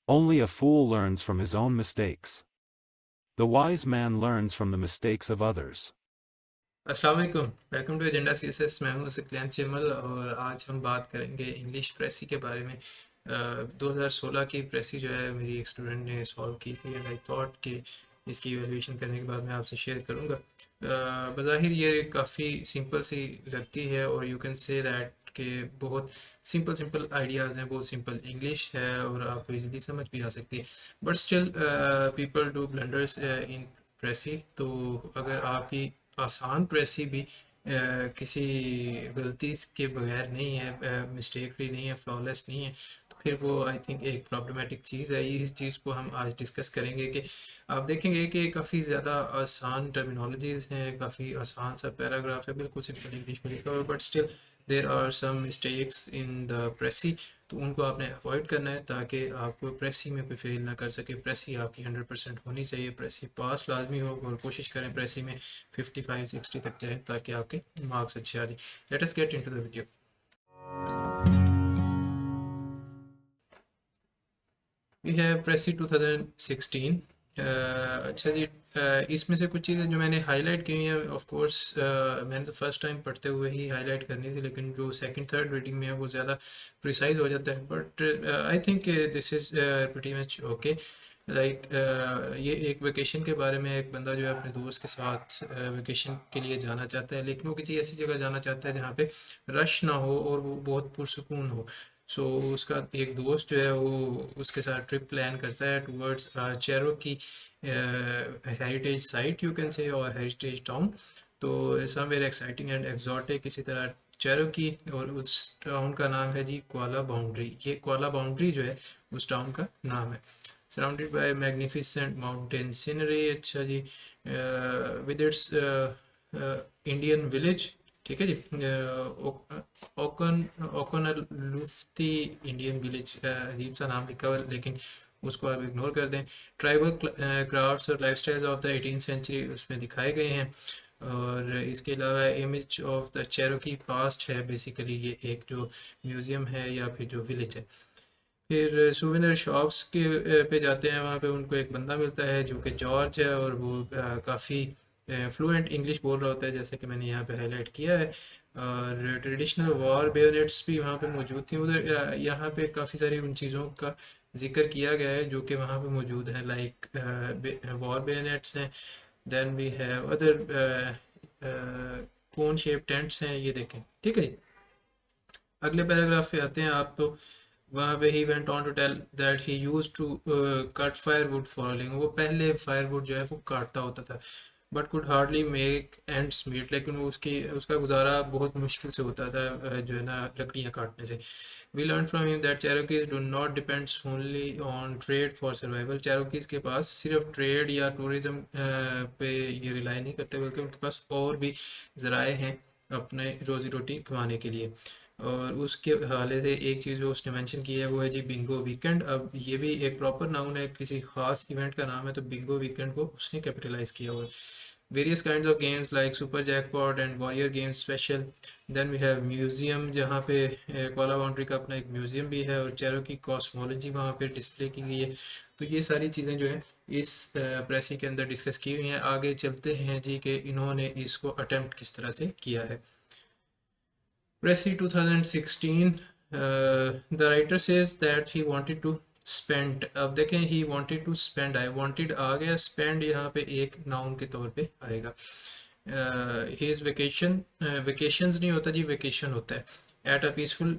Only a fool learns from his own mistakes. The wise man learns from the mistakes of others. अस्सलाम वालेकुम, welcome to agenda CSS. मैं हूं सक्लियान चिमल और आज हम बात करेंगे इंग्लिश प्रेसी के बारे में। 2016 की प्रेसी जो है मेरी एक स्टूडेंट ने सॉल्व की थी एंड आई थॉट कि इसकी इवैल्यूएशन करने के बाद मैं आपसे शेयर करूंगा। बज़ाहिर ये काफ़ी सिंपल सी लगती है और यू कैन से दैट कि बहुत सिंपल सिंपल आइडियाज़ हैं, बहुत सिंपल इंग्लिश है और आपको इजीली समझ भी आ सकती है, but still people do blunders in precis. तो अगर आपकी आसान प्रेसी भी किसी गलती के बगैर नहीं है, मिस्टेक फ्री नहीं है, फ्लॉलेस नहीं है, तो फिर वो आई थिंक एक प्रॉब्लमेटिक चीज़ है। इस चीज़ को हम आज डिस्कस करेंगे कि आप देखेंगे कि काफ़ी ज़्यादा आसान टर्मिनोलॉजीज़ हैं, काफ़ी आसान सा पैराग्राफ है, बिल्कुल सिंपल इंग्लिश में लिखा हुआ है, but still there are some mistakes in the precis. तो उनको आपने अवॉइड करना है ताकि आपको प्रेसी में कोई फेल ना कर सके। प्रेसी आपकी 100% होनी चाहिए, प्रेसी पास लाजमी हो और कोशिश करें प्रेसी में 55-60 तक जाए ताकि आपके मार्क्स अच्छे आ जाए। Let us get into the video. We have precis 2016। अच्छा जी, इसमें से कुछ चीज़ें जो मैंने हाईलाइट की हैं, ऑफ कोर्स मैंने तो फर्स्ट टाइम पढ़ते हुए ही हाईलाइट करनी थी, लेकिन जो सेकंड थर्ड रीडिंग में है वो ज़्यादा प्रिसाइज हो जाता है, but I think this is pretty much okay. Like ये एक वेकेशन के बारे में, एक बंदा जो है अपने दोस्त के साथ वेकेशन के लिए जाना चाहता है, लेकिन वो किसी ऐसी जगह जाना चाहता है जहाँ पे रश ना हो और वो बहुत पुरसुकून हो। सो उसका एक दोस्त जो है वो उसके साथ ट्रिप प्लान करता है towards Cherokee heritage site you can say, और हेरिटेज टाउन। तो समवेयर एक्साइटिंग एंड एक्सोटिक इसी तरह चेरोकी, और उस टाउन का नाम है जी क्वाला बाउंड्री। ये क्वाला बाउंड्री जो है उस टाउन का नाम है। Surrounded by magnificent mountain scenery. अच्छा जी, विद इट्स इंडियन विलेज। ठीक है जी, ओकन ओकोनलुफ्ती इंडियन विलेज, अजीब सा नाम लिखा हुआ है, लेकिन उसको आप इग्नोर कर दें। ट्राइबल क्राफ्ट्स और lifestyles of the 18th century उसमें दिखाए गए हैं। और इसके अलावा image of the Cherokee past है, बेसिकली ये एक जो म्यूज़ियम है या फिर जो विलेज है। फिर सुवेनियर शॉप्स के पे जाते हैं, वहाँ पे उनको एक बंदा मिलता है जो कि जॉर्ज है, और वो काफ़ी फ्लुएंट इंग्लिश बोल रहा होता है, जैसे कि मैंने यहाँ पे हाईलाइट किया है। और ट्रेडिशनल वॉर बेयोनेट्स भी वहाँ पे मौजूद थी। उधर यहाँ पे काफ़ी सारी उन चीज़ों का जिक्र किया गया है जो कि वहाँ पे मौजूद है, लाइक वॉर बेयोनेट्स हैं। Then we have other cone shape tents हैं, ये देखें। ठीक है, अगले पैराग्राफ पे आते हैं आप। तो वहाँ पे ही went on to tell that he used to cut firewood falling. वो पहले फायरवुड जो है वो काटता होता था, but could hardly make ends meet, लेकिन वो उसकी उसका गुजारा बहुत मुश्किल से होता था, जो है ना, लकड़ियाँ काटने से। We learn from him that Cherokees do not depend only on trade for survival. Cherokees के पास सिर्फ ट्रेड या टूरिज्म पे ये रिलाई नहीं करते, बल्कि उनके पास और भी ज़राए हैं अपने रोज़ी रोटी कमाने के लिए। और उसके हवाले से एक चीज़ जो उसने मेंशन की है वो है जी बिंगो वीकेंड। अब ये भी एक प्रॉपर नाउन है, किसी खास इवेंट का नाम है, तो बिंगो वीकेंड को उसने कैपिटलाइज किया हुआ है। Various kinds of games like super jackpot and warrior games special. Then we have museum, जहाँ पे कोला बाउंड्री का अपना एक म्यूजियम भी है, और चेरो की कॉस्मोलॉजी वहाँ पे डिस्प्ले की गई है। तो ये सारी चीज़ें जो है इस प्रेसी के अंदर डिस्कस की हुई हैं। आगे चलते हैं जी कि इन्होंने इसको अटेम्प्ट किस तरह से किया है। Pressy 2016, the writer says that he wanted to spend। अब देखें, he wanted to spend आए, wanted आ गया, spend यहाँ पे एक नाउन के तौर पे आएगा। his vacation, vacations नहीं होता जी, vacation होता है। At a peaceful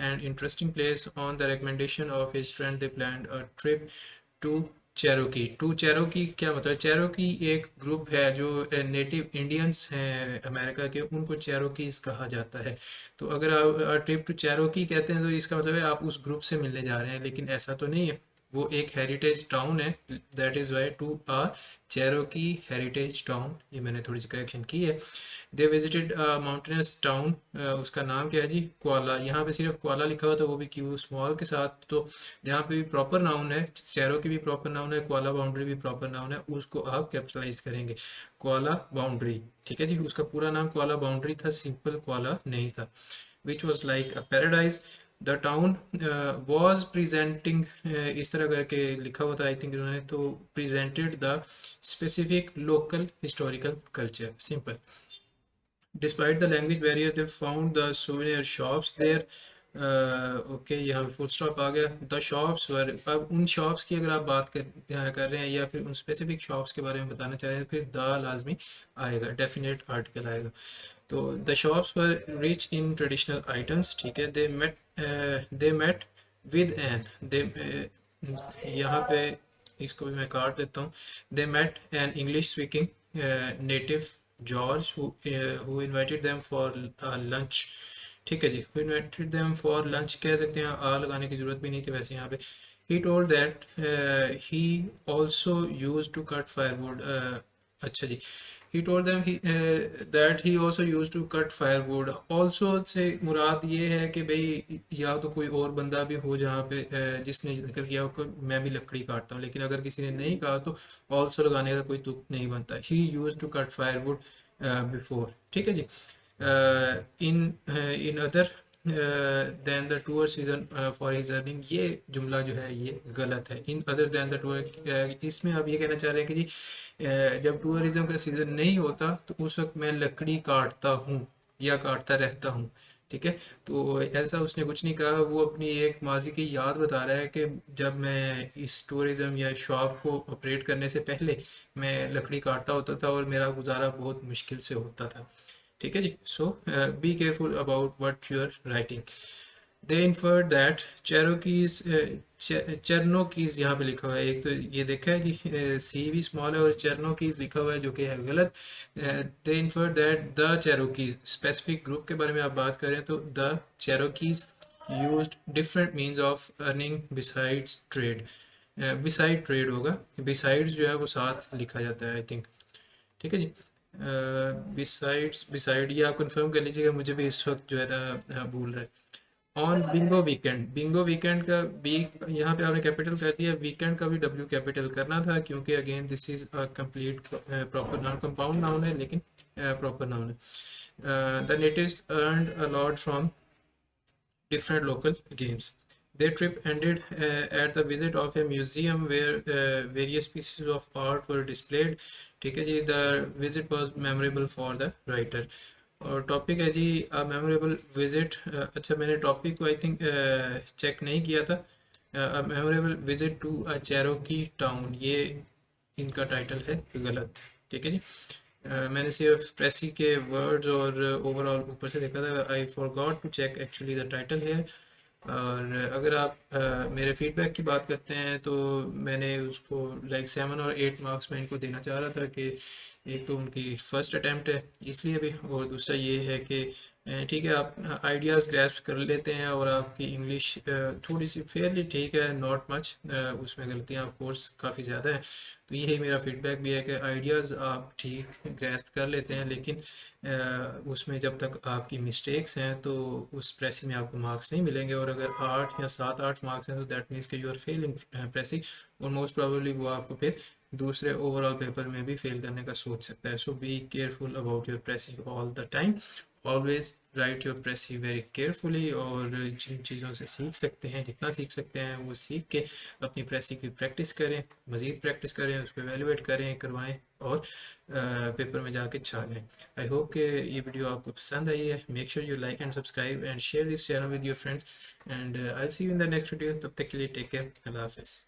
and interesting place on the recommendation of his friend they planned a trip to Cherokee. To Cherokee क्या मतलब? चेरोकी एक ग्रुप है जो नेटिव इंडियंस हैं अमेरिका के, उनको चेरोकीज कहा जाता है। तो अगर आप ट्रिप टू चेरोकी कहते हैं तो इसका मतलब है आप उस ग्रुप से मिलने जा रहे हैं, लेकिन ऐसा तो नहीं है। वो एक हेरिटेज टाउन है, that is why to a Cherokee heritage town. ये मैंने थोड़ी सी करेक्शन की है। दे विजिटेड माउंटेनस टाउन, उसका नाम क्या है जी? क्वाला। यहाँ पे सिर्फ क्वाला लिखा हुआ था, वो भी क्यू स्मॉल के साथ। तो जहाँ पे भी प्रॉपर नाउन है, चेरो की भी प्रॉपर नाउन है, क्वाला बाउंड्री भी प्रॉपर नाउन है, उसको आप कैपिटलाइज करेंगे, क्वाला बाउंड्री। ठीक है जी, उसका पूरा नाम क्वाला बाउंड्री था, सिंपल क्वाला नहीं था। Which was like a paradise. The town was presenting, इस तरह करके लिखा हुआ था आई थिंक इन्होंने, तो presented the specific local historical culture, simple. Despite the language barrier, they found the souvenir shops there. Okay, यहाँ फुल स्टॉप आ गया। द शॉप्स वर, अब उन शॉप्स की अगर आप बात कर रहे हैं या फिर उन स्पेसिफिक शॉप्स के बारे में बताना चाह रहे हैं, फिर द लाजमी आएगा, डेफिनेट आर्टिकल आएगा। तो the shops were rich in traditional items, ठीक है। They met with an, they, यहाँ पे इसको भी मैं काट देता हूँ। They met an English speaking native George who invited them for lunch, ठीक है जी। who invited them for lunch कह सकते हैं, आ लगाने की जरूरत भी नहीं थी वैसे यहाँ पे। he told that he also used to cut firewood, अच्छा जी। he told them that he also used to cut firewood, also से मुराद ये है कि भाई या तो कोई और बंदा भी हो जहाँ पे जिसने जिक्र किया हो मैं भी लकड़ी काटता हूँ, लेकिन अगर किसी ने नहीं कहा तो also लगाने का कोई तुक नहीं बनता। he used to cut firewood before, ठीक है जी। In other than the tour season for his earning, ये जुमला जो है ये गलत है। In other than the tour, इसमें आप ये कहना चाह रहे हैं कि जी जब टूरिज्म का सीजन नहीं होता तो उस वक्त मैं लकड़ी काटता हूँ या काटता रहता हूँ, ठीक है। तो ऐसा उसने कुछ नहीं कहा, वो अपनी एक माजी की याद बता रहा है कि जब मैं इस टूरिज्म या शॉप को ऑपरेट करने से पहले मैं लकड़ी काटता होता था और मेरा गुजारा बहुत मुश्किल से होता था, ठीक है जी। So be careful about what you are writing. They inferred that Cherokees, Chernokees यहाँ पे लिखा हुआ है, एक तो ये देखा है जी सी भी स्मॉल है और चेरनोकीज लिखा हुआ है जो कि है गलत। They inferred that the Cherokees, specific group के बारे में आप बात करें तो the Cherokees used different means of earning besides trade, besides trade होगा, बिसाइड्स जो है वो साथ लिखा जाता है आई थिंक, ठीक है जी। बिसाइड्स, बिसाइड ये आप कंफर्म कर लीजिएगा, मुझे भी इस वक्त जो है ना भूल रहा है। On Bingo weekend, Bingo weekend का बी यहाँ पे आपने कैपिटल कर दिया, वीकेंड का भी डब्ल्यू कैपिटल करना था क्योंकि again this is a complete proper noun, compound noun है लेकिन प्रॉपर नाउन है। The natives earned a lot from different local games. Their trip ended at the visit of a museum where various pieces of art were displayed. ठीक है जी, the visit was memorable for the writer. और topic है जी memorable visit, अच्छा मैंने topic को I think check नहीं किया था। Memorable visit to a Cherokee town, ये इनका टाइटल है गलत, ठीक है जी। मैंने सिर्फ प्रेसी के वर्ड्स और ओवरऑल ऊपर से देखा था, I forgot to check actually the title है। और अगर आप मेरे फीडबैक की बात करते हैं तो मैंने उसको लाइक 7 और 8 मार्क्स में इनको देना चाह रहा था कि एक तो उनकी फर्स्ट अटैम्प्ट है इसलिए भी, और दूसरा ये है कि ठीक है आप आइडियाज़ ग्रैस्प कर लेते हैं और आपकी इंग्लिश थोड़ी सी फेयरली ठीक है, नॉट मच, उसमें गलतियाँ ऑफ कोर्स काफ़ी ज़्यादा हैं। तो यही मेरा फीडबैक भी है कि आइडियाज़ आप ठीक ग्रैस्प कर लेते हैं लेकिन उसमें जब तक आपकी मिस्टेक्स हैं तो उस प्रेसी में आपको मार्क्स नहीं मिलेंगे, और अगर 8 या 7-8 मार्क्स हैं तो दैट मीन्स कि यू आर फेल इन प्रेसी, और मोस्ट प्रोबेबली वो आपको फिर दूसरे ओवरऑल पेपर में भी फेल करने का सोच सकता है। So be careful about your precis all the time, always write your precis very carefully, और जिन चीज़ों से सीख सकते हैं, जितना सीख सकते हैं वो सीख के अपनी प्रेसी की प्रैक्टिस करें, मज़ीद प्रैक्टिस करें, उसको एवेलुएट करें, करवाएं और पेपर में जाके छा जाएं। आई होप कि ये वीडियो आपको पसंद आई है। Make sure you like and subscribe and share this channel with your friends, and I see you in the next video. तब तक के लिए टेक केयर, अल्लाह हाफिज़।